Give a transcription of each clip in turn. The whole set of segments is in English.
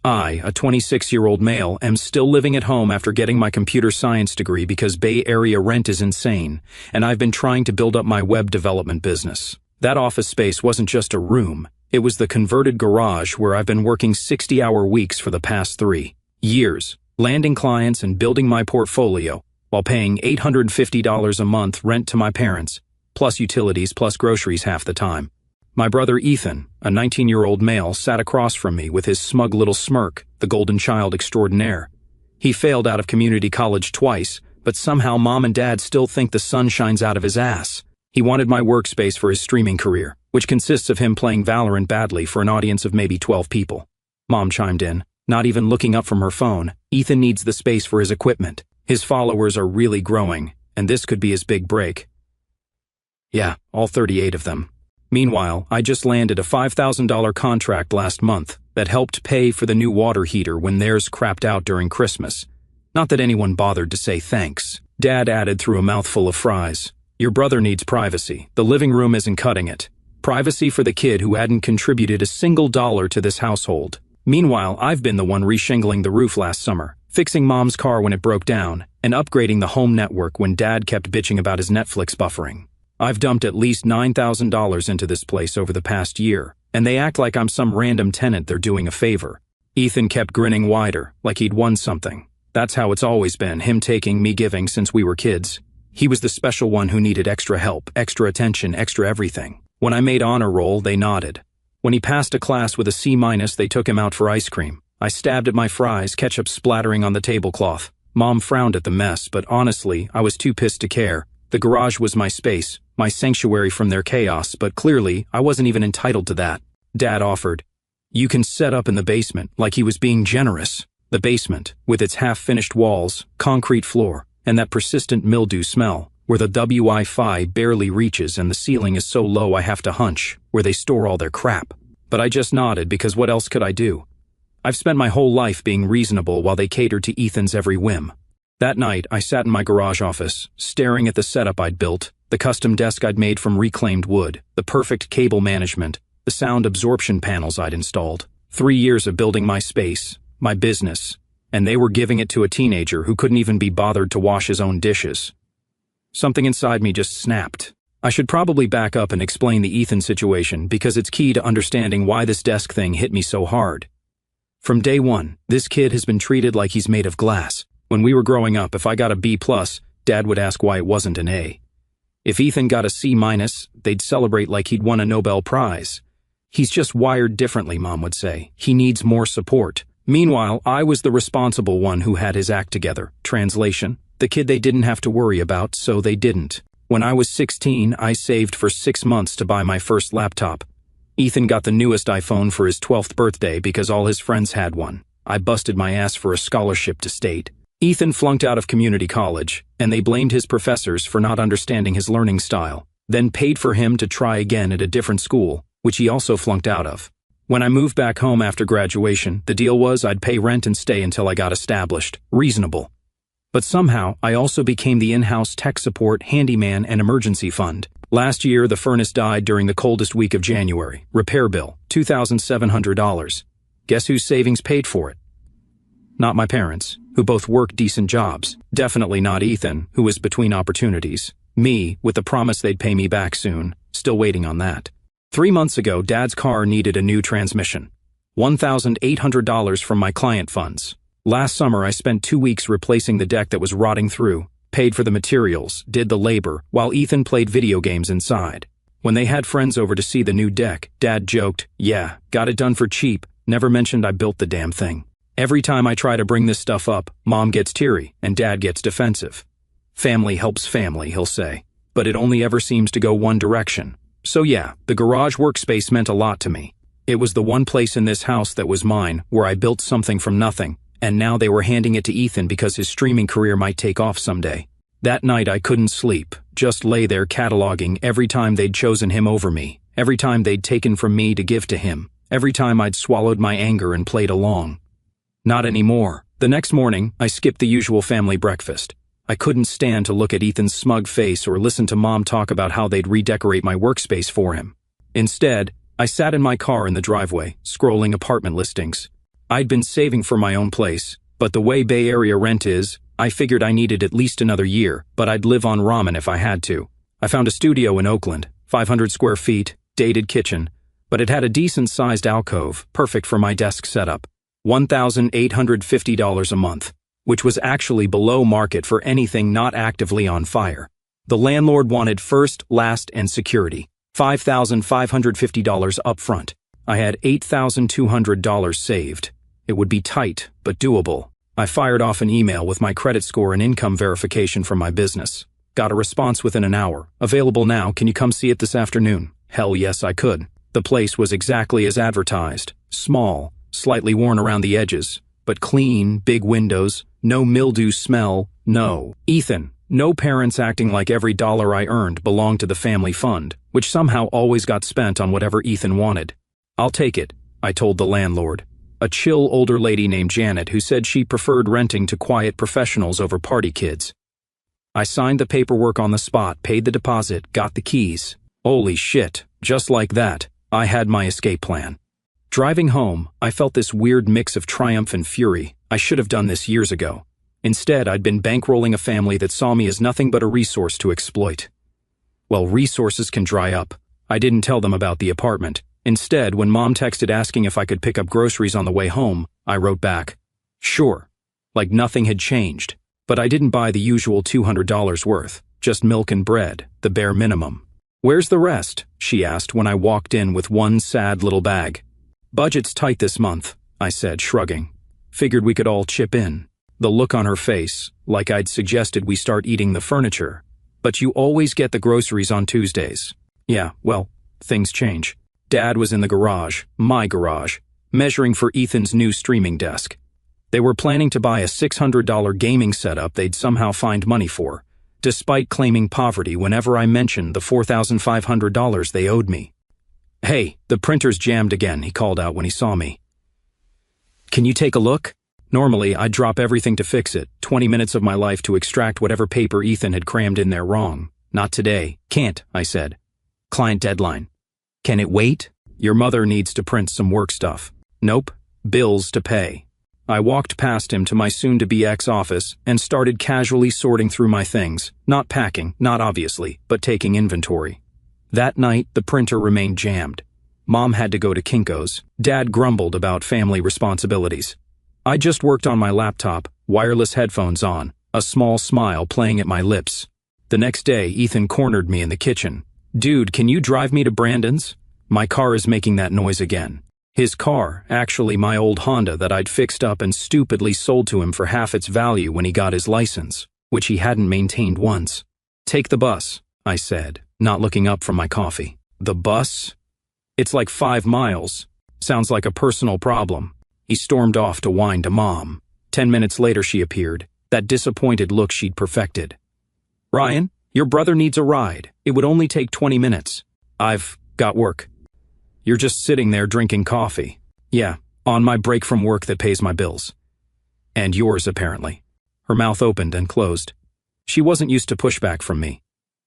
I, a 26-year-old male, am still living at home after getting my computer science degree because Bay Area rent is insane, and I've been trying to build up my web development business. That office space wasn't just a room, it was the converted garage where I've been working 60-hour weeks for the past 3 years, landing clients and building my portfolio, while paying $850 a month rent to my parents, plus utilities plus groceries half the time. My brother Ethan, a 19-year-old male, sat across from me with his smug little smirk, the golden child extraordinaire. He failed out of community college twice, but somehow Mom and Dad still think the sun shines out of his ass. He wanted my workspace for his streaming career, which consists of him playing Valorant badly for an audience of maybe 12 people. Mom chimed in, not even looking up from her phone. Ethan needs the space for his equipment. His followers are really growing, and this could be his big break. Yeah, all 38 of them. Meanwhile, I just landed a $5,000 contract last month that helped pay for the new water heater when theirs crapped out during Christmas. Not that anyone bothered to say thanks. Dad added through a mouthful of fries, "Your brother needs privacy. The living room isn't cutting it. Privacy for the kid who hadn't contributed a single dollar to this household." Meanwhile, I've been the one reshingling the roof last summer, fixing Mom's car when it broke down, and upgrading the home network when Dad kept bitching about his Netflix buffering. I've dumped at least $9,000 into this place over the past year, and they act like I'm some random tenant they're doing a favor. Ethan kept grinning wider, like he'd won something. That's how it's always been, him taking, me giving since we were kids. He was the special one who needed extra help, extra attention, extra everything. When I made honor roll, they nodded. When he passed a class with a C-, they took him out for ice cream. I stabbed at my fries, ketchup splattering on the tablecloth. Mom frowned at the mess, but honestly, I was too pissed to care. The garage was my space, my sanctuary from their chaos, but clearly, I wasn't even entitled to that. Dad offered, "You can set up in the basement," like he was being generous. The basement, with its half-finished walls, concrete floor, and that persistent mildew smell, where the Wi-Fi barely reaches and the ceiling is so low I have to hunch, where they store all their crap. But I just nodded because what else could I do? I've spent my whole life being reasonable while they catered to Ethan's every whim. That night, I sat in my garage office, staring at the setup I'd built, the custom desk I'd made from reclaimed wood, the perfect cable management, the sound absorption panels I'd installed. 3 years of building my space, my business, and they were giving it to a teenager who couldn't even be bothered to wash his own dishes. Something inside me just snapped. I should probably back up and explain the Ethan situation because it's key to understanding why this desk thing hit me so hard. From day one, this kid has been treated like he's made of glass. When we were growing up, if I got a B+, Dad would ask why it wasn't an A. If Ethan got a C-, they'd celebrate like he'd won a Nobel Prize. "He's just wired differently," Mom would say. "He needs more support." Meanwhile, I was the responsible one who had his act together. Translation: the kid they didn't have to worry about, so they didn't. When I was 16, I saved for 6 months to buy my first laptop. Ethan got the newest iPhone for his 12th birthday because all his friends had one. I busted my ass for a scholarship to state. Ethan flunked out of community college, and they blamed his professors for not understanding his learning style, then paid for him to try again at a different school, which he also flunked out of. When I moved back home after graduation, the deal was I'd pay rent and stay until I got established. Reasonable. But somehow, I also became the in-house tech support, handyman, and emergency fund. Last year, the furnace died during the coldest week of January. Repair bill, $2,700. Guess whose savings paid for it? Not my parents, who both work decent jobs. Definitely not Ethan, who was between opportunities. Me, with the promise they'd pay me back soon. Still waiting on that. 3 months ago, Dad's car needed a new transmission. $1,800 from my client funds. Last summer, I spent 2 weeks replacing the deck that was rotting through, paid for the materials, did the labor, while Ethan played video games inside. When they had friends over to see the new deck, Dad joked, "Yeah, got it done for cheap," never mentioned I built the damn thing. Every time I try to bring this stuff up, Mom gets teary and Dad gets defensive. "Family helps family," he'll say, but it only ever seems to go one direction. So yeah, the garage workspace meant a lot to me. It was the one place in this house that was mine, where I built something from nothing, and now they were handing it to Ethan because his streaming career might take off someday. That night I couldn't sleep, just lay there cataloging every time they'd chosen him over me, every time they'd taken from me to give to him, every time I'd swallowed my anger and played along. Not anymore. The next morning, I skipped the usual family breakfast. I couldn't stand to look at Ethan's smug face or listen to Mom talk about how they'd redecorate my workspace for him. Instead, I sat in my car in the driveway, scrolling apartment listings. I'd been saving for my own place, but the way Bay Area rent is, I figured I needed at least another year, but I'd live on ramen if I had to. I found a studio in Oakland, 500 square feet, dated kitchen, but it had a decent-sized alcove, perfect for my desk setup. $1,850 a month, which was actually below market for anything not actively on fire. The landlord wanted first, last, and security. $5,550 upfront. I had $8,200 saved. It would be tight, but doable. I fired off an email with my credit score and income verification from my business. Got a response within an hour. Available now, can you come see it this afternoon? Hell yes, I could. The place was exactly as advertised. Small, slightly worn around the edges, but clean, big windows, no mildew smell, no. Ethan. No parents acting like every dollar I earned belonged to the family fund, which somehow always got spent on whatever Ethan wanted. I'll take it, I told the landlord. A chill older lady named Janet who said she preferred renting to quiet professionals over party kids. I signed the paperwork on the spot, paid the deposit, got the keys. Holy shit, just like that, I had my escape plan. Driving home, I felt this weird mix of triumph and fury. I should have done this years ago. Instead, I'd been bankrolling a family that saw me as nothing but a resource to exploit. Well, resources can dry up. I didn't tell them about the apartment. Instead, when Mom texted asking if I could pick up groceries on the way home, I wrote back, sure, like nothing had changed. But I didn't buy the usual $200 worth, just milk and bread, the bare minimum. Where's the rest? She asked when I walked in with one sad little bag. Budget's tight this month, I said, shrugging. Figured we could all chip in. The look on her face, like I'd suggested we start eating the furniture. But you always get the groceries on Tuesdays. Yeah, well, things change. Dad was in the garage, my garage, measuring for Ethan's new streaming desk. They were planning to buy a $600 gaming setup they'd somehow find money for, despite claiming poverty whenever I mentioned the $4,500 they owed me. Hey, the printer's jammed again, he called out when he saw me. Can you take a look? Normally, I'd drop everything to fix it, 20 minutes of my life to extract whatever paper Ethan had crammed in there wrong. Not today. Can't, I said. Client deadline. Can it wait? Your mother needs to print some work stuff. Nope. Bills to pay. I walked past him to my soon-to-be ex-office and started casually sorting through my things, not packing, not obviously, but taking inventory. That night, the printer remained jammed. Mom had to go to Kinko's. Dad grumbled about family responsibilities. I just worked on my laptop, wireless headphones on, a small smile playing at my lips. The next day, Ethan cornered me in the kitchen. Dude, can you drive me to Brandon's? My car is making that noise again. His car, actually my old Honda that I'd fixed up and stupidly sold to him for half its value when he got his license, which he hadn't maintained once. Take the bus, I said, not looking up from my coffee. The bus? It's like 5 miles. Sounds like a personal problem. He stormed off to whine to Mom. 10 minutes later she appeared, that disappointed look she'd perfected. Ryan, your brother needs a ride. It would only take 20 minutes. I've got work. You're just sitting there drinking coffee. Yeah, on my break from work that pays my bills. And yours, apparently. Her mouth opened and closed. She wasn't used to pushback from me.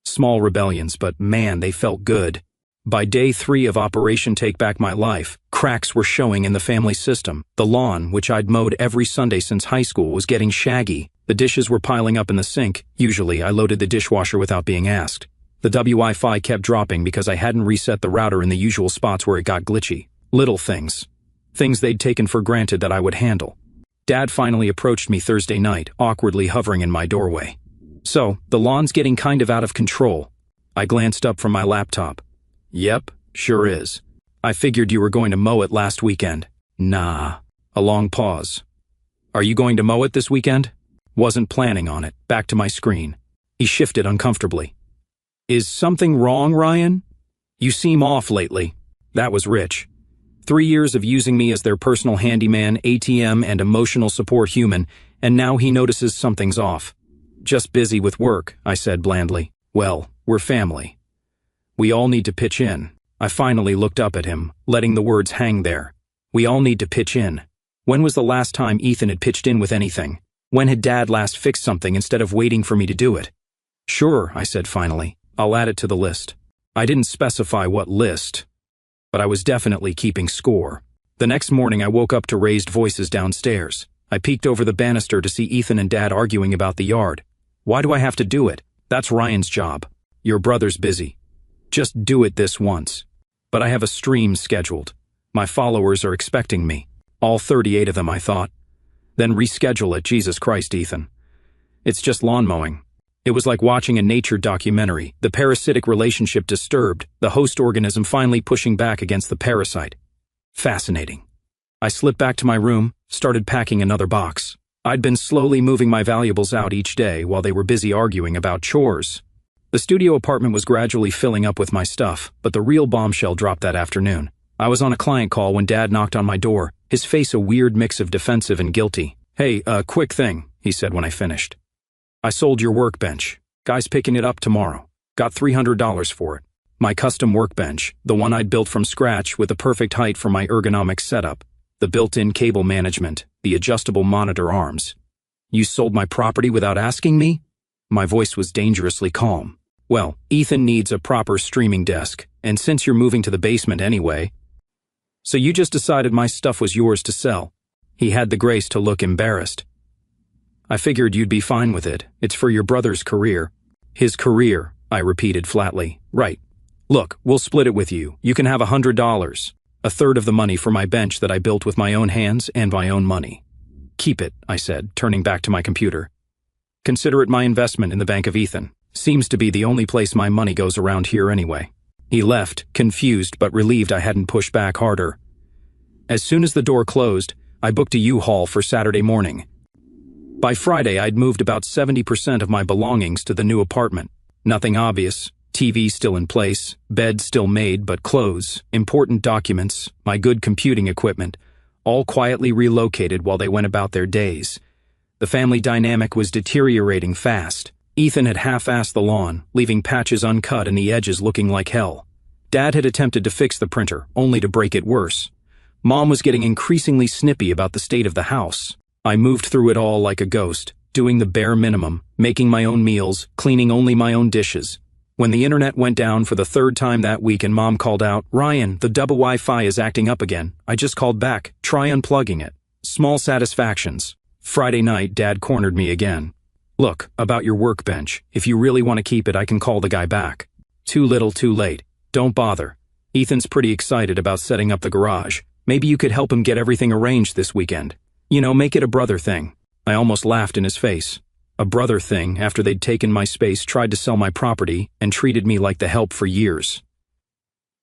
Small rebellions, but man, they felt good. By day 3 of Operation Take Back My Life, cracks were showing in the family system. The lawn, which I'd mowed every Sunday since high school, was getting shaggy. The dishes were piling up in the sink. Usually, I loaded the dishwasher without being asked. The Wi-Fi kept dropping because I hadn't reset the router in the usual spots where it got glitchy. Little things. Things they'd taken for granted that I would handle. Dad finally approached me Thursday night, awkwardly hovering in my doorway. So, the lawn's getting kind of out of control. I glanced up from my laptop. Yep, sure is. I figured you were going to mow it last weekend. Nah. A long pause. Are you going to mow it this weekend? Wasn't planning on it. Back to my screen. He shifted uncomfortably. Is something wrong, Ryan? You seem off lately. That was Rich. 3 years of using me as their personal handyman, ATM, and emotional support human, and now he notices something's off. Just busy with work, I said blandly. Well, we're family. We all need to pitch in. I finally looked up at him, letting the words hang there. We all need to pitch in. When was the last time Ethan had pitched in with anything? When had Dad last fixed something instead of waiting for me to do it? Sure, I said finally. I'll add it to the list. I didn't specify what list, but I was definitely keeping score. The next morning I woke up to raised voices downstairs. I peeked over the banister to see Ethan and Dad arguing about the yard. Why do I have to do it? That's Ryan's job. Your brother's busy. Just do it this once. But I have a stream scheduled. My followers are expecting me. All 38 of them, I thought. Then reschedule it, Jesus Christ, Ethan. It's just lawn mowing. It was like watching a nature documentary, the parasitic relationship disturbed, the host organism finally pushing back against the parasite. Fascinating. I slipped back to my room, started packing another box. I'd been slowly moving my valuables out each day while they were busy arguing about chores. The studio apartment was gradually filling up with my stuff, but the real bombshell dropped that afternoon. I was on a client call when Dad knocked on my door, his face a weird mix of defensive and guilty. Hey, quick thing, he said when I finished. I sold your workbench. Guy's picking it up tomorrow. Got $300 for it. My custom workbench, the one I'd built from scratch with the perfect height for my ergonomic setup, the built-in cable management, the adjustable monitor arms. You sold my property without asking me? My voice was dangerously calm. Well, Ethan needs a proper streaming desk, and since you're moving to the basement anyway, so you just decided my stuff was yours to sell. He had the grace to look embarrassed. I figured you'd be fine with it. It's for your brother's career. His career, I repeated flatly. Right. Look, we'll split it with you. You can have $100, a third of the money for my bench that I built with my own hands and my own money. Keep it, I said, turning back to my computer. Consider it my investment in the Bank of Ethan. Seems to be the only place my money goes around here anyway. He left, confused but relieved I hadn't pushed back harder. As soon as the door closed, I booked a U-Haul for Saturday morning. By Friday, I'd moved about 70% of my belongings to the new apartment. Nothing obvious. TV still in place, bed still made but clothes, important documents, my good computing equipment, all quietly relocated while they went about their days. The family dynamic was deteriorating fast. Ethan had half-assed the lawn, leaving patches uncut and the edges looking like hell. Dad had attempted to fix the printer, only to break it worse. Mom was getting increasingly snippy about the state of the house. I moved through it all like a ghost, doing the bare minimum, making my own meals, cleaning only my own dishes. When the internet went down for the third time that week and Mom called out, "Ryan, the double Wi-Fi is acting up again," I just called back, "Try unplugging it." Small satisfactions. Friday night, Dad cornered me again. "Look, about your workbench. If you really want to keep it, I can call the guy back." Too little, too late. Don't bother. Ethan's pretty excited about setting up the garage. Maybe you could help him get everything arranged this weekend. You know, make it a brother thing. I almost laughed in his face. A brother thing after they'd taken my space, tried to sell my property, and treated me like the help for years.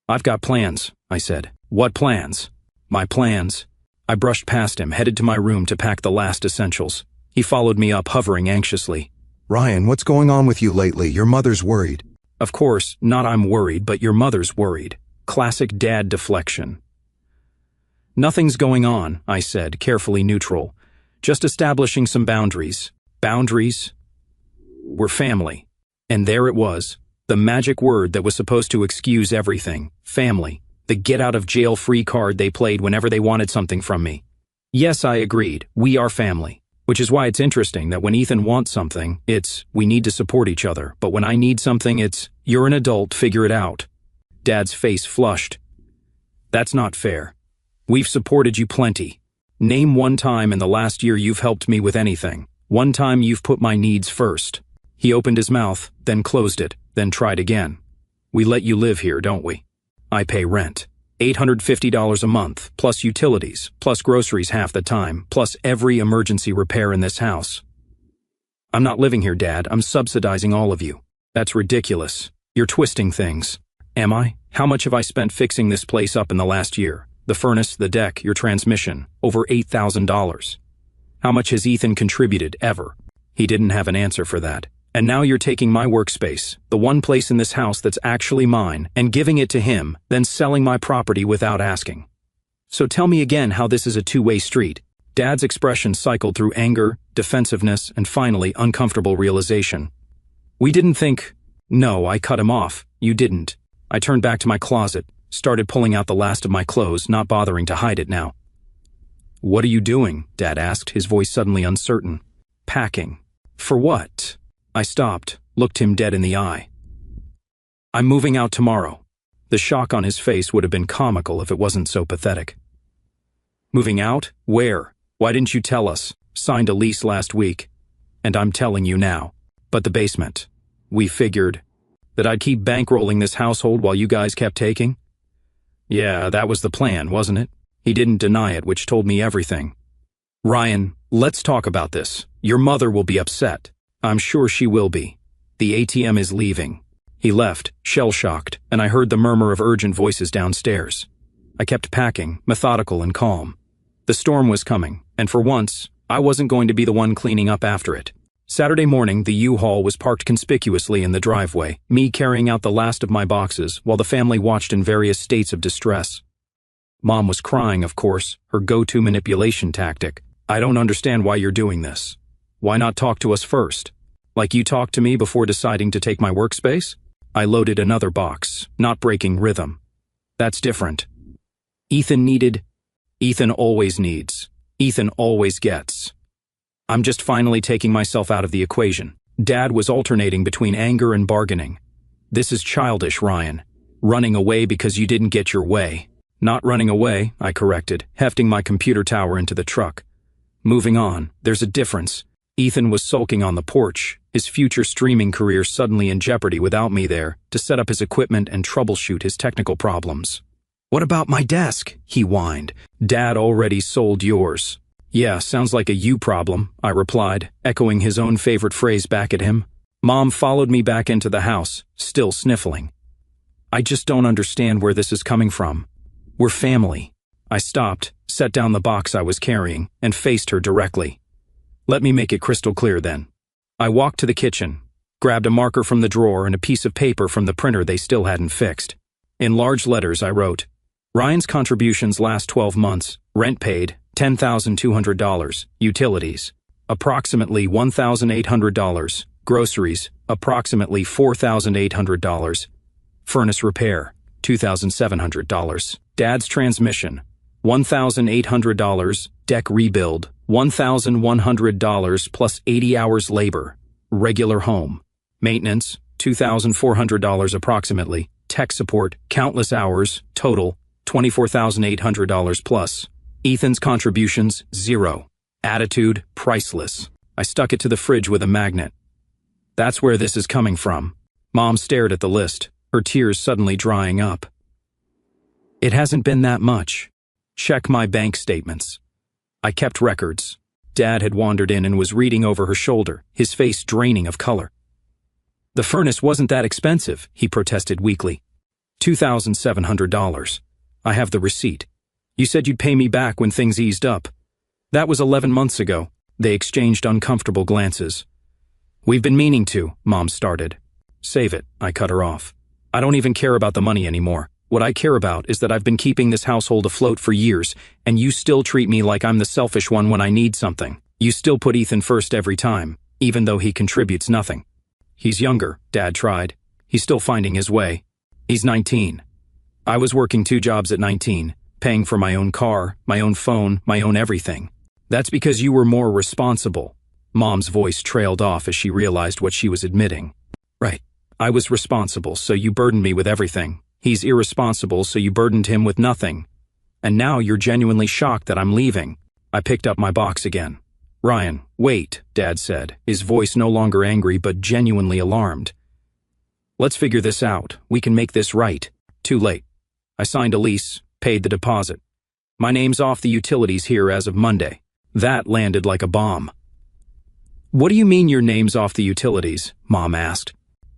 "I've got plans," I said. "What plans?" "My plans." I brushed past him, headed to my room to pack the last essentials. He followed me up, hovering anxiously. "Ryan, what's going on with you lately? Your mother's worried." Of course, not I'm worried, but your mother's worried. Classic dad deflection. "Nothing's going on," I said, carefully neutral. "Just establishing some boundaries." Boundaries? We're family. And there it was, the magic word that was supposed to excuse everything. Family. The get-out-of-jail-free card they played whenever they wanted something from me. Yes, I agreed. We are family. Which is why it's interesting that when Ethan wants something, it's, we need to support each other. But when I need something, it's, you're an adult, figure it out. Dad's face flushed. That's not fair. We've supported you plenty. Name one time in the last year you've helped me with anything. One time you've put my needs first. He opened his mouth, then closed it, then tried again. We let you live here, don't we? I pay rent. $850 a month, plus utilities, plus groceries half the time, plus every emergency repair in this house. I'm not living here, Dad. I'm subsidizing all of you. That's ridiculous. You're twisting things. Am I? How much have I spent fixing this place up in the last year? The furnace, the deck, your transmission. Over $8,000. How much has Ethan contributed, ever? He didn't have an answer for that. And now you're taking my workspace, the one place in this house that's actually mine, and giving it to him, then selling my property without asking. So tell me again how this is a two-way street. Dad's expression cycled through anger, defensiveness, and finally uncomfortable realization. We didn't think... No, I cut him off. You didn't. I turned back to my closet, started pulling out the last of my clothes, not bothering to hide it now. "What are you doing?" Dad asked, his voice suddenly uncertain. "Packing." "For what?" I stopped, looked him dead in the eye. "I'm moving out tomorrow." The shock on his face would have been comical if it wasn't so pathetic. Moving out? Where? Why didn't you tell us? Signed a lease last week. And I'm telling you now. But the basement. We figured that I'd keep bankrolling this household while you guys kept taking? Yeah, that was the plan, wasn't it? He didn't deny it, which told me everything. Ryan, let's talk about this. Your mother will be upset. I'm sure she will be. The ATM is leaving. He left, shell-shocked, and I heard the murmur of urgent voices downstairs. I kept packing, methodical and calm. The storm was coming, and for once, I wasn't going to be the one cleaning up after it. Saturday morning, the U-Haul was parked conspicuously in the driveway, me carrying out the last of my boxes while the family watched in various states of distress. Mom was crying, of course, her go-to manipulation tactic. I don't understand why you're doing this. Why not talk to us first? Like you talked to me before deciding to take my workspace? I loaded another box, not breaking rhythm. That's different. Ethan always needs. Ethan always gets. I'm just finally taking myself out of the equation. Dad was alternating between anger and bargaining. This is childish, Ryan. Running away because you didn't get your way. Not running away, I corrected, hefting my computer tower into the truck. Moving on, there's a difference. Ethan was sulking on the porch, his future streaming career suddenly in jeopardy without me there to set up his equipment and troubleshoot his technical problems. What about my desk? He whined. Dad already sold yours. Yeah, sounds like a you problem, I replied, echoing his own favorite phrase back at him. Mom followed me back into the house, still sniffling. I just don't understand where this is coming from. We're family. I stopped, set down the box I was carrying, and faced her directly. Let me make it crystal clear then. I walked to the kitchen, grabbed a marker from the drawer and a piece of paper from the printer they still hadn't fixed. In large letters I wrote, Ryan's contributions last 12 months, rent paid, $10,200, utilities, approximately $1,800, groceries, approximately $4,800, furnace repair, $2,700, dad's transmission, $1,800, deck rebuild, $1,100 plus 80 hours labor, regular home, maintenance, $2,400 approximately, tech support, countless hours, total, $24,800 plus. Ethan's contributions, 0. Attitude, priceless. I stuck it to the fridge with a magnet. That's where this is coming from. Mom stared at the list, her tears suddenly drying up. It hasn't been that much. Check my bank statements. I kept records. Dad had wandered in and was reading over her shoulder, his face draining of color. The furnace wasn't that expensive, he protested weakly. $2,700. I have the receipt. You said you'd pay me back when things eased up. That was 11 months ago. They exchanged uncomfortable glances. We've been meaning to, Mom started. Save it, I cut her off. I don't even care about the money anymore. What I care about is that I've been keeping this household afloat for years, and you still treat me like I'm the selfish one when I need something. You still put Ethan first every time, even though he contributes nothing. He's younger, Dad tried. He's still finding his way. He's 19. I was working 2 jobs at 19, paying for my own car, my own phone, my own everything. That's because you were more responsible. Mom's voice trailed off as she realized what she was admitting. Right. I was responsible, so you burdened me with everything. He's irresponsible, so you burdened him with nothing. And now you're genuinely shocked that I'm leaving. I picked up my box again. Ryan, wait, Dad said, his voice no longer angry but genuinely alarmed. Let's figure this out. We can make this right. Too late. I signed a lease, paid the deposit. My name's off the utilities here as of Monday. That landed like a bomb. What do you mean your name's off the utilities? Mom asked.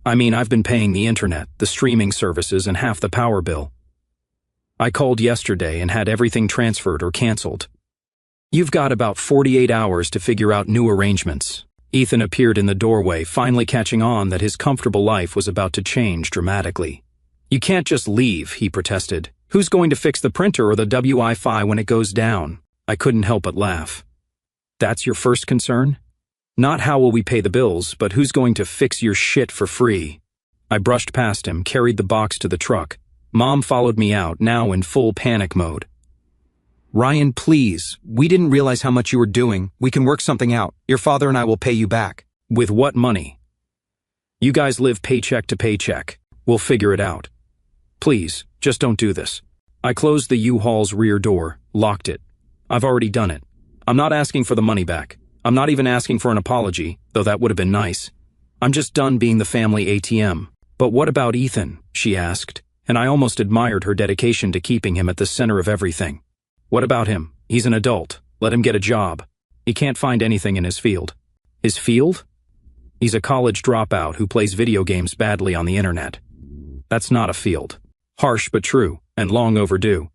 I mean, I've been paying the internet, the streaming services, and half the power bill. I called yesterday and had everything transferred or canceled. You've got about 48 hours to figure out new arrangements. Ethan appeared in the doorway, finally catching on that his comfortable life was about to change dramatically. You can't just leave, he protested. Who's going to fix the printer or the Wi-Fi when it goes down? I couldn't help but laugh. That's your first concern? Not how will we pay the bills, but who's going to fix your shit for free? I brushed past him, carried the box to the truck. Mom followed me out, now in full panic mode. Ryan, please. We didn't realize how much you were doing. We can work something out. Your father and I will pay you back. With what money? You guys live paycheck to paycheck. We'll figure it out. Please, just don't do this. I closed the U-Haul's rear door, locked it. I've already done it. I'm not asking for the money back. I'm not even asking for an apology, though that would have been nice. I'm just done being the family ATM. But what about Ethan? She asked, and I almost admired her dedication to keeping him at the center of everything. What about him? He's an adult. Let him get a job. He can't find anything in his field. His field? He's a college dropout who plays video games badly on the internet. That's not a field. Harsh but true, and long overdue.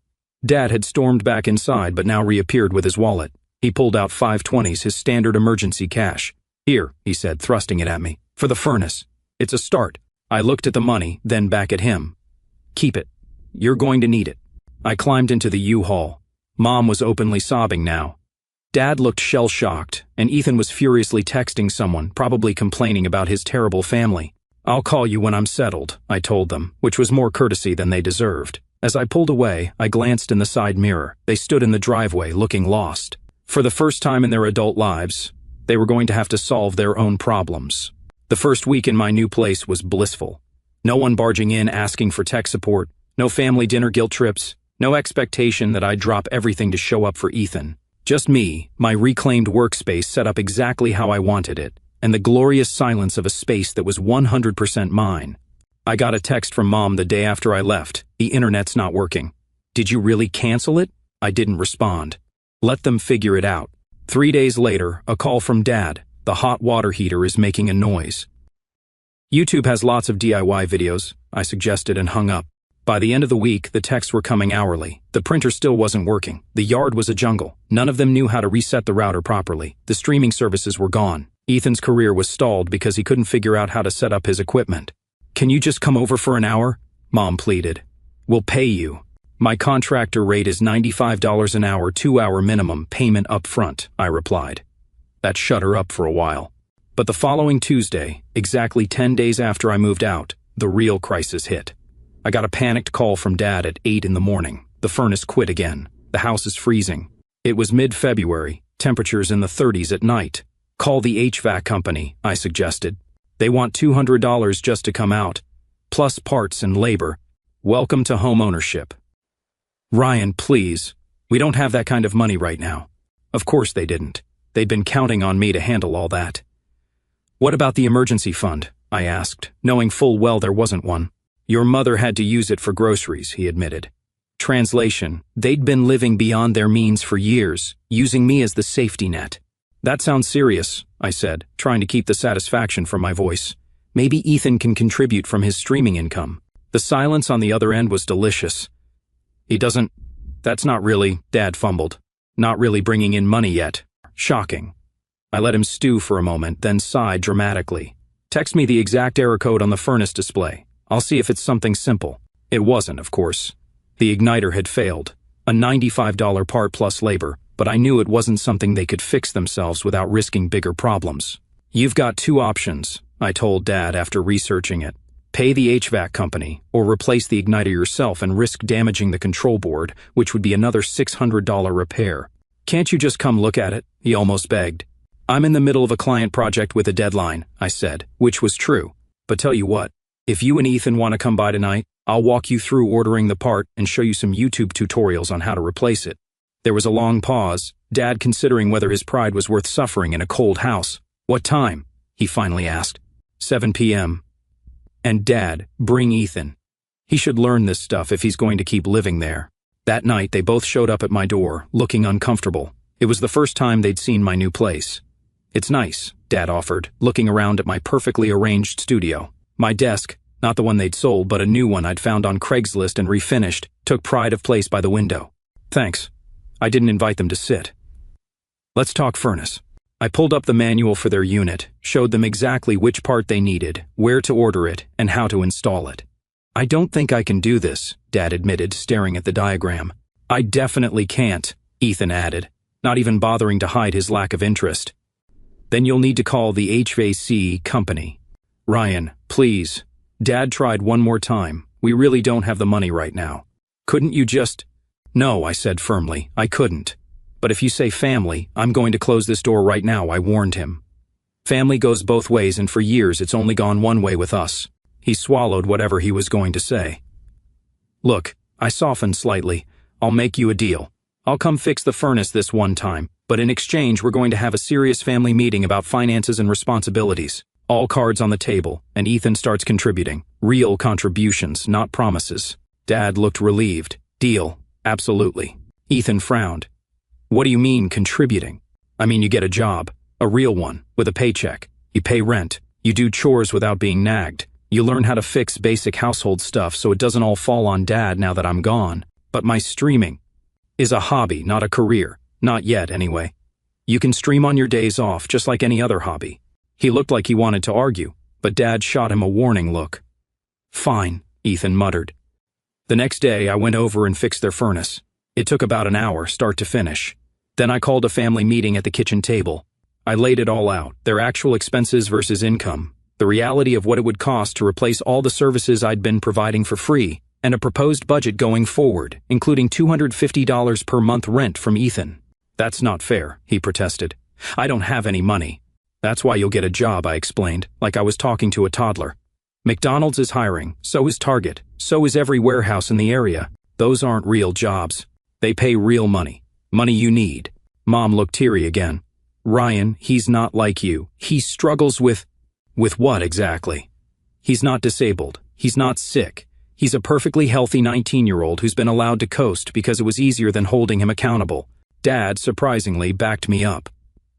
Dad had stormed back inside but now reappeared with his wallet. He pulled out 520s, his standard emergency cash. Here, he said, thrusting it at me. For the furnace. It's a start. I looked at the money, then back at him. Keep it. You're going to need it. I climbed into the U-Haul. Mom was openly sobbing now. Dad looked shell-shocked, and Ethan was furiously texting someone, probably complaining about his terrible family. I'll call you when I'm settled, I told them, which was more courtesy than they deserved. As I pulled away, I glanced in the side mirror. They stood in the driveway, looking lost. For the first time in their adult lives, they were going to have to solve their own problems. The first week in my new place was blissful. No one barging in asking for tech support, no family dinner guilt trips, no expectation that I'd drop everything to show up for Ethan. Just me, my reclaimed workspace set up exactly how I wanted it, and the glorious silence of a space that was 100% mine. I got a text from Mom the day after I left. The internet's not working. Did you really cancel it? I didn't respond. Let them figure it out. 3 days later, a call from Dad. The hot water heater is making a noise. YouTube has lots of DIY videos, I suggested and hung up. By the end of the week, the texts were coming hourly. The printer still wasn't working. The yard was a jungle. None of them knew how to reset the router properly. The streaming services were gone. Ethan's career was stalled because he couldn't figure out how to set up his equipment. Can you just come over for an hour? Mom pleaded. We'll pay you. My contractor rate is $95 an hour, 2-hour minimum, payment up front, I replied. That shut her up for a while. But the following Tuesday, exactly 10 days after I moved out, the real crisis hit. I got a panicked call from Dad at 8 in the morning. The furnace quit again. The house is freezing. It was mid-February, temperatures in the 30s at night. Call the HVAC company, I suggested. They want $200 just to come out, plus parts and labor. Welcome to home ownership. Ryan, please. We don't have that kind of money right now. Of course they didn't. They'd been counting on me to handle all that. What about the emergency fund? I asked, knowing full well there wasn't one. Your mother had to use it for groceries, he admitted. Translation, they'd been living beyond their means for years, using me as the safety net. That sounds serious, I said, trying to keep the satisfaction from my voice. Maybe Ethan can contribute from his streaming income. The silence on the other end was delicious. He doesn't... That's not really, Dad fumbled. Not really bringing in money yet. Shocking. I let him stew for a moment, then sighed dramatically. Text me the exact error code on the furnace display. I'll see if it's something simple. It wasn't, of course. The igniter had failed. A $95 part plus labor, but I knew it wasn't something they could fix themselves without risking bigger problems. You've got 2 options, I told Dad after researching it. Pay the HVAC company, or replace the igniter yourself and risk damaging the control board, which would be another $600 repair. Can't you just come look at it? He almost begged. I'm in the middle of a client project with a deadline, I said, which was true. But tell you what, if you and Ethan want to come by tonight, I'll walk you through ordering the part and show you some YouTube tutorials on how to replace it. There was a long pause, Dad considering whether his pride was worth suffering in a cold house. What time? He finally asked. 7 p.m. And Dad, bring Ethan. He should learn this stuff if he's going to keep living there. That night, they both showed up at my door, looking uncomfortable. It was the first time they'd seen my new place. It's nice, Dad offered, looking around at my perfectly arranged studio. My desk, not the one they'd sold, but a new one I'd found on Craigslist and refinished, took pride of place by the window. Thanks. I didn't invite them to sit. Let's talk furnace. I pulled up the manual for their unit, showed them exactly which part they needed, where to order it, and how to install it. I don't think I can do this, Dad admitted, staring at the diagram. I definitely can't, Ethan added, not even bothering to hide his lack of interest. Then you'll need to call the HVAC company. Ryan, please. Dad tried one more time. We really don't have the money right now. Couldn't you just... No, I said firmly, I couldn't. But if you say family, I'm going to close this door right now, I warned him. Family goes both ways, and for years it's only gone one way with us. He swallowed whatever he was going to say. Look, I softened slightly. I'll make you a deal. I'll come fix the furnace this one time, but in exchange we're going to have a serious family meeting about finances and responsibilities. All cards on the table, and Ethan starts contributing. Real contributions, not promises. Dad looked relieved. Deal. Absolutely. Ethan frowned. What do you mean, contributing? I mean, you get a job. A real one, with a paycheck. You pay rent. You do chores without being nagged. You learn how to fix basic household stuff so it doesn't all fall on Dad now that I'm gone. But my streaming is a hobby, not a career. Not yet, anyway. You can stream on your days off, just like any other hobby. He looked like he wanted to argue, but Dad shot him a warning look. Fine, Ethan muttered. The next day, I went over and fixed their furnace. It took about an hour, start to finish. Then I called a family meeting at the kitchen table. I laid it all out, their actual expenses versus income, the reality of what it would cost to replace all the services I'd been providing for free, and a proposed budget going forward, including $250 per month rent from Ethan. That's not fair, he protested. I don't have any money. That's why you'll get a job, I explained, like I was talking to a toddler. McDonald's is hiring, so is Target, so is every warehouse in the area. Those aren't real jobs. They pay real money. Money you need. Mom looked teary again. Ryan, he's not like you. He struggles with what exactly? He's not disabled. He's not sick. He's a perfectly healthy 19-year-old who's been allowed to coast because it was easier than holding him accountable. Dad, surprisingly, backed me up.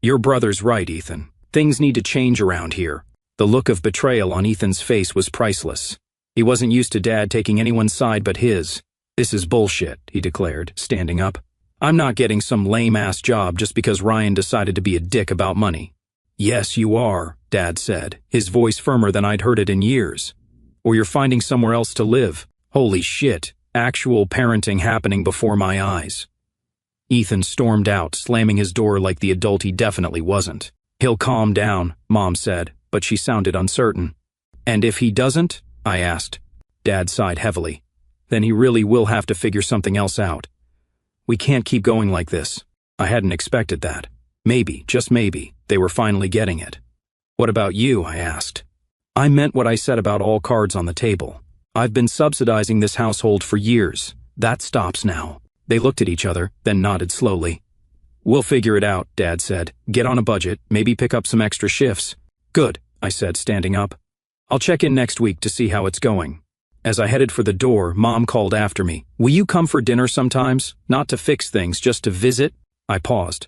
Your brother's right, Ethan. Things need to change around here. The look of betrayal on Ethan's face was priceless. He wasn't used to Dad taking anyone's side but his. This is bullshit, he declared, standing up. I'm not getting some lame-ass job just because Ryan decided to be a dick about money. Yes, you are, Dad said, his voice firmer than I'd heard it in years. Or you're finding somewhere else to live. Holy shit, actual parenting happening before my eyes. Ethan stormed out, slamming his door like the adult he definitely wasn't. He'll calm down, Mom said, but she sounded uncertain. And if he doesn't? I asked. Dad sighed heavily. Then he really will have to figure something else out. We can't keep going like this. I hadn't expected that. Maybe, just maybe, they were finally getting it. What about you? I asked. I meant what I said about all cards on the table. I've been subsidizing this household for years. That stops now. They looked at each other, then nodded slowly. We'll figure it out, Dad said. Get on a budget, maybe pick up some extra shifts. Good, I said, standing up. I'll check in next week to see how it's going. As I headed for the door, Mom called after me. Will you come for dinner sometimes? Not to fix things, just to visit? I paused.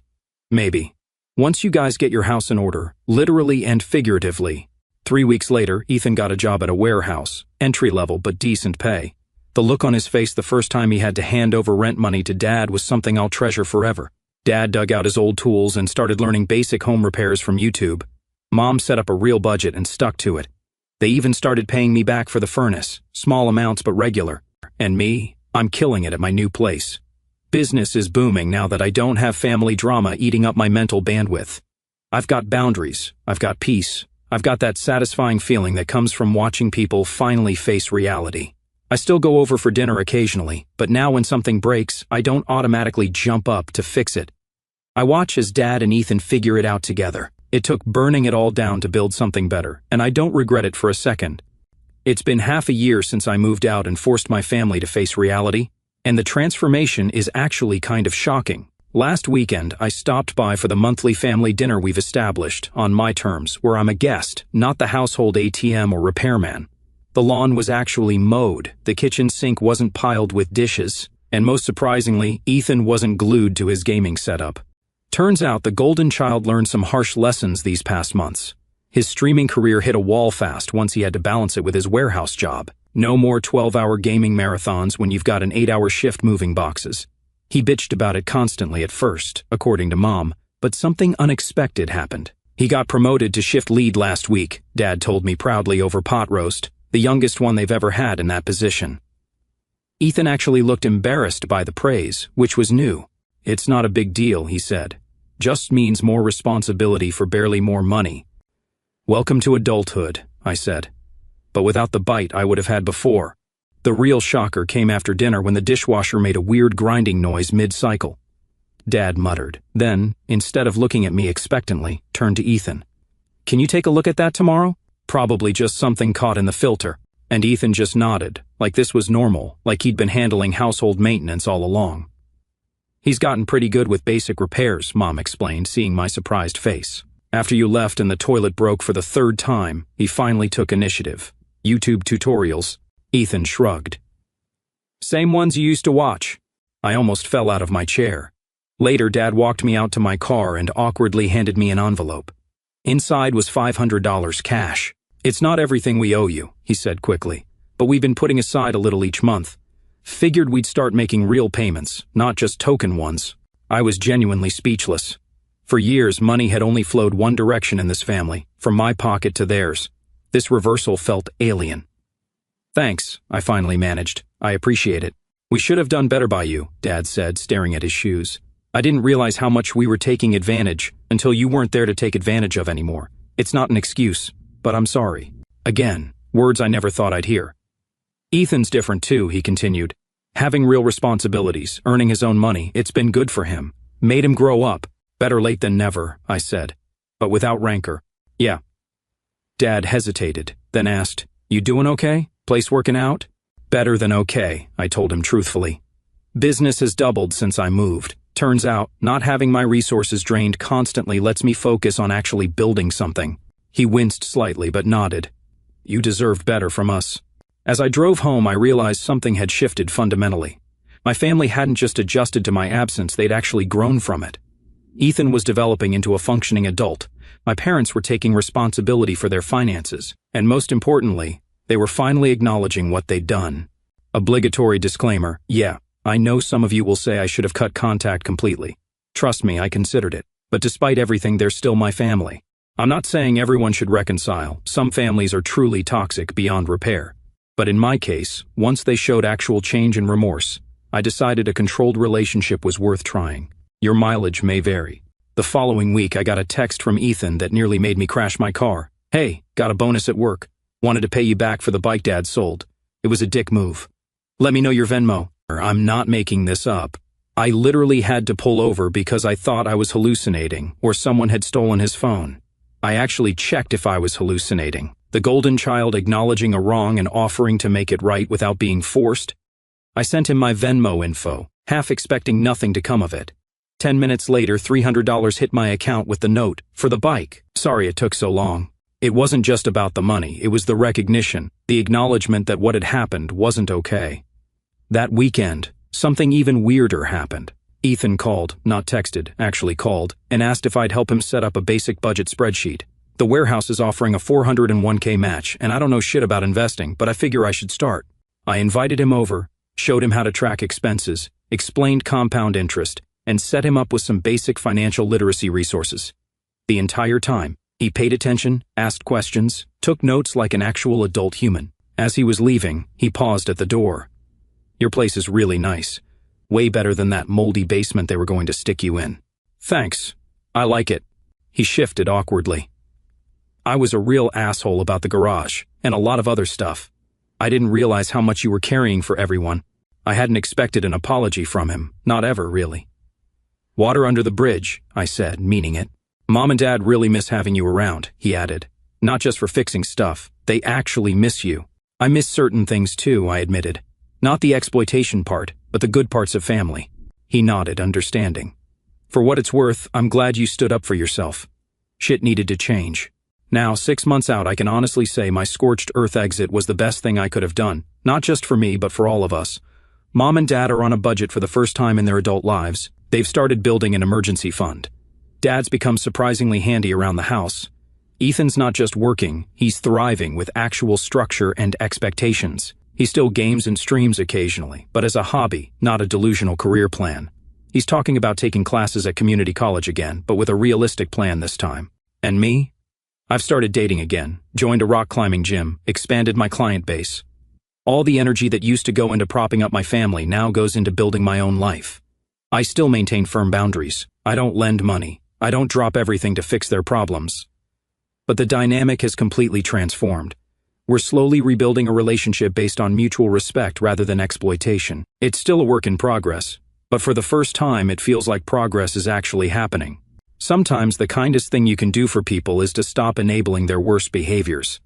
Maybe. Once you guys get your house in order, literally and figuratively. 3 weeks later, Ethan got a job at a warehouse, entry-level but decent pay. The look on his face the first time he had to hand over rent money to Dad was something I'll treasure forever. Dad dug out his old tools and started learning basic home repairs from YouTube. Mom set up a real budget and stuck to it. They even started paying me back for the furnace, small amounts but regular. And me, I'm killing it at my new place. Business is booming now that I don't have family drama eating up my mental bandwidth. I've got boundaries, I've got peace, I've got that satisfying feeling that comes from watching people finally face reality. I still go over for dinner occasionally, but now when something breaks, I don't automatically jump up to fix it. I watch as Dad and Ethan figure it out together. It took burning it all down to build something better, and I don't regret it for a second. It's been half a year since I moved out and forced my family to face reality, and the transformation is actually kind of shocking. Last weekend, I stopped by for the monthly family dinner we've established, on my terms, where I'm a guest, not the household ATM or repairman. The lawn was actually mowed, the kitchen sink wasn't piled with dishes, and most surprisingly, Ethan wasn't glued to his gaming setup. Turns out the golden child learned some harsh lessons these past months. His streaming career hit a wall fast once he had to balance it with his warehouse job. No more 12-hour gaming marathons when you've got an 8-hour shift moving boxes. He bitched about it constantly at first, according to Mom, but something unexpected happened. He got promoted to shift lead last week, Dad told me proudly over pot roast, the youngest one they've ever had in that position. Ethan actually looked embarrassed by the praise, which was new. It's not a big deal, he said. Just means more responsibility for barely more money. Welcome to adulthood, I said. But without the bite I would have had before. The real shocker came after dinner when the dishwasher made a weird grinding noise mid-cycle. Dad muttered, then, instead of looking at me expectantly, turned to Ethan. Can you take a look at that tomorrow? Probably just something caught in the filter. And Ethan just nodded, like this was normal, like he'd been handling household maintenance all along. He's gotten pretty good with basic repairs, Mom explained, seeing my surprised face. After you left and the toilet broke for the 3rd time, he finally took initiative. YouTube tutorials. Ethan shrugged. Same ones you used to watch. I almost fell out of my chair. Later, Dad walked me out to my car and awkwardly handed me an envelope. Inside was $500 cash. It's not everything we owe you, he said quickly, but we've been putting aside a little each month. Figured we'd start making real payments, not just token ones. I was genuinely speechless. For years, money had only flowed one direction in this family, from my pocket to theirs. This reversal felt alien. Thanks, I finally managed. I appreciate it. We should have done better by you, Dad said, staring at his shoes. I didn't realize how much we were taking advantage until you weren't there to take advantage of anymore. It's not an excuse, but I'm sorry. Again, words I never thought I'd hear. Ethan's different too, he continued. Having real responsibilities, earning his own money, it's been good for him. Made him grow up. Better late than never, I said, but without rancor. Yeah. Dad hesitated, then asked, You doing okay? Place working out? Better than okay, I told him truthfully. Business has doubled since I moved. Turns out, not having my resources drained constantly lets me focus on actually building something. He winced slightly but nodded. You deserved better from us. As I drove home, I realized something had shifted fundamentally. My family hadn't just adjusted to my absence, they'd actually grown from it. Ethan was developing into a functioning adult. My parents were taking responsibility for their finances, and most importantly, they were finally acknowledging what they'd done. Obligatory disclaimer, yeah, I know some of you will say I should have cut contact completely. Trust me, I considered it. But despite everything, they're still my family. I'm not saying everyone should reconcile. Some families are truly toxic beyond repair. But in my case, once they showed actual change and remorse, I decided a controlled relationship was worth trying. Your mileage may vary. The following week, I got a text from Ethan that nearly made me crash my car. Hey, got a bonus at work. Wanted to pay you back for the bike Dad sold. It was a dick move. Let me know your Venmo. I'm not making this up. I literally had to pull over because I thought I was hallucinating or someone had stolen his phone. I actually checked if I was hallucinating. The golden child acknowledging a wrong and offering to make it right without being forced. I sent him my Venmo info, half expecting nothing to come of it. 10 minutes later, $300 hit my account with the note, for the bike. Sorry it took so long. It wasn't just about the money, it was the recognition, the acknowledgement that what had happened wasn't okay. That weekend, something even weirder happened. Ethan called, not texted, actually called, and asked if I'd help him set up a basic budget spreadsheet. The warehouse is offering a 401k match, and I don't know shit about investing, but I figure I should start. I invited him over, showed him how to track expenses, explained compound interest, and set him up with some basic financial literacy resources. The entire time, he paid attention, asked questions, took notes like an actual adult human. As he was leaving, he paused at the door. Your place is really nice. Way better than that moldy basement they were going to stick you in. Thanks. I like it. He shifted awkwardly. I was a real asshole about the garage, and a lot of other stuff. I didn't realize how much you were carrying for everyone. I hadn't expected an apology from him, not ever, really. Water under the bridge, I said, meaning it. Mom and Dad really miss having you around, he added. Not just for fixing stuff, they actually miss you. I miss certain things too, I admitted. Not the exploitation part, but the good parts of family. He nodded, understanding. For what it's worth, I'm glad you stood up for yourself. Shit needed to change. Now, 6 months out, I can honestly say my scorched earth exit was the best thing I could have done, not just for me, but for all of us. Mom and Dad are on a budget for the first time in their adult lives. They've started building an emergency fund. Dad's become surprisingly handy around the house. Ethan's not just working, he's thriving with actual structure and expectations. He still games and streams occasionally, but as a hobby, not a delusional career plan. He's talking about taking classes at community college again, but with a realistic plan this time. And me? I've started dating again, joined a rock climbing gym, expanded my client base. All the energy that used to go into propping up my family now goes into building my own life. I still maintain firm boundaries. I don't lend money. I don't drop everything to fix their problems. But the dynamic has completely transformed. We're slowly rebuilding a relationship based on mutual respect rather than exploitation. It's still a work in progress, but for the first time it feels like progress is actually happening. Sometimes the kindest thing you can do for people is to stop enabling their worst behaviors.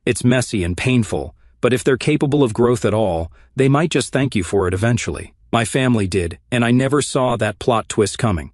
It's messy and painful, but if they're capable of growth at all, they might just thank you for it eventually. My family did, and I never saw that plot twist coming.